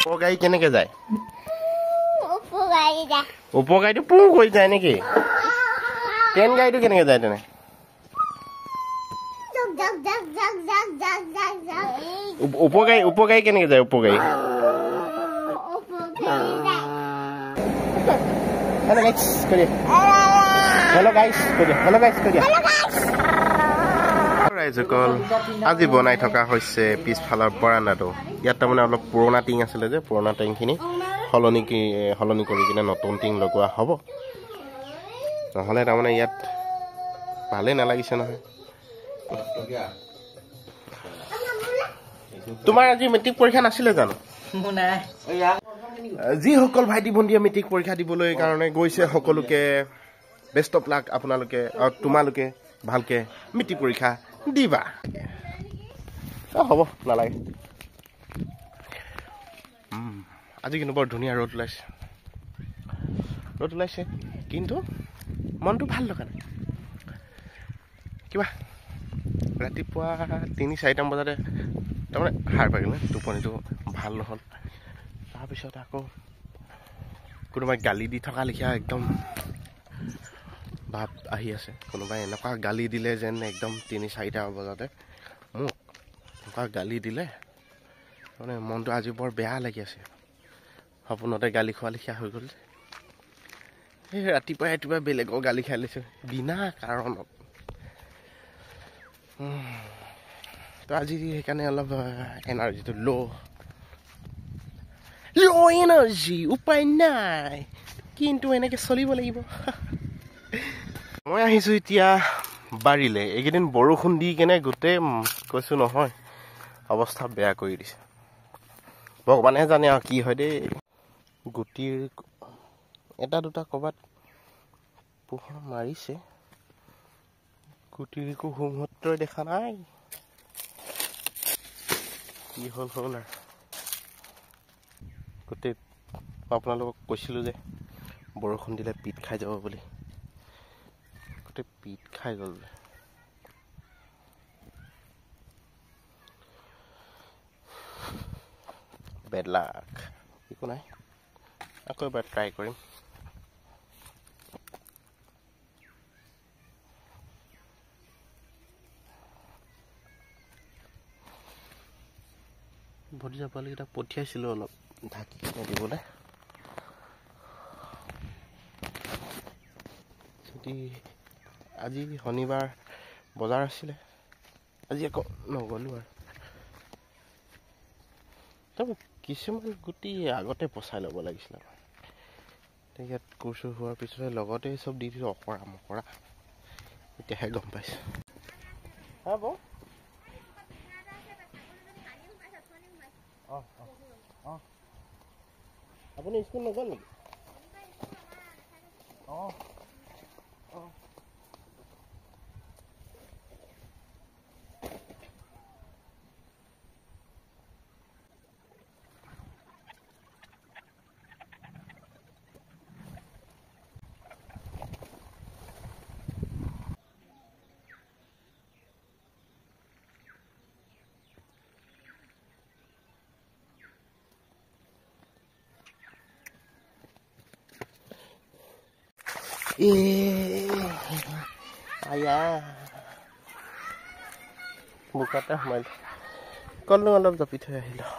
উপকাৰী কেনেকে যায় উপকাৰীটো পু কৰি যায় নেকি ট্ৰেইন গাড়ীটো কেনেকে যায় তেনে উপকাৰী কেনেকে যায় উপকাৰী হেল্ল' গাইছ ৰাইজসকল আজি বনাই থকা হৈছে পিছফালৰ বাৰাণ্ডাটো ইয়াত তাৰমানে অলপ পুৰণা টিং আছিলে যে পুৰণা টিংখিনি সলনি কৰি কিনে নতুন টিং লগোৱা হ'ব নহ'লে তাৰমানে ইয়াত ভালেই নালাগিছে নহয় তোমাৰ আজি মেট্ৰিক পৰীক্ষা নাছিলে জানো যিসকল ভাইটি ভণ্টিয়ে মেট্ৰিক পৰীক্ষা দিবলৈ কাৰণে গৈছে সকলোকে বেষ্ট অফ লাক আপোনালোকে তোমালোকে ভালকে মেট্ৰিক পৰীক্ষা দিবা হ'ব নালাগে আজি কিন্তু বৰ ধুনীয়া ৰ'দ ওলাইছে কিন্তু মনটো ভাল লগা নাই কিবা ৰাতিপুৱা ৩-৪টামান বজাতে তাৰমানে সাৰ পাই গ'লে টোপনিটো ভাল নহ'ল তাৰপিছত আকৌ কোনোবাই গালি দি থকা লেখীয়া একদম ভাৱ আহি আছে কোনোবাই এনেকুৱা গালি দিলে যেন একদম ৩-৪টা বজাতে মোক এনেকুৱা গালি দিলে মানে মনটো আজি বৰ বেয়া লাগি আছে সপোনতে গালি খোৱা লেখীয়া হৈ গ'ল সেই ৰাতিপুৱাই বেলেগৰ গালি খাই লৈছে বিনা কাৰণত তো আজি সেইকাৰণে অলপ এনাৰ্জিটো ল' এনাৰ্জি উপায় নাই কিন্তু এনেকৈ চলিব লাগিব মই আহিছোঁ এতিয়া বাৰীলে এইকেইদিন বৰষুণ দি কেনে গোটেই কৈছোঁ নহয় অৱস্থা বেয়া কৰি দিছে ভগৱানেহে জানে আৰু কি হয় দেই গুটিৰ এটা দুটা ক'ৰবাত পোহৰ মাৰিছে গুটিৰ একো হোমহত্ৰই দেখা নাই কি হ'ল আৰু গোটেই আপোনালোকক কৈছিলোঁ যে বৰষুণ দিলে পিঠ খাই যাব বুলি গোটেই পিঠ খাই গ'ল বেড লাক একো নাই আকৌ এবাৰ ট্ৰাই কৰিম ভতিজা পোৱালিকেইটা পঠিয়াইছিলোঁ অলপ ঢাকি কিনে দিবলৈ যদি আজি শনিবাৰ বজাৰ আছিলে আজি আকৌ নগ'লোঁ আৰু কিছুমান গুটি আগতে পচাই ল'ব লাগিছিলে ইয়াত কোৰ-চোৰ হোৱাৰ পিছতে লগতে চব দি দিছোঁ অকৰা মকৰা এতিয়াহে গম পাইছোঁ হ'ব আপুনি স্কুল নগ'ল নেকি আয়া বোকাতে সোমাইলোঁ কলো অলপ জাপি থৈ আহিলোঁ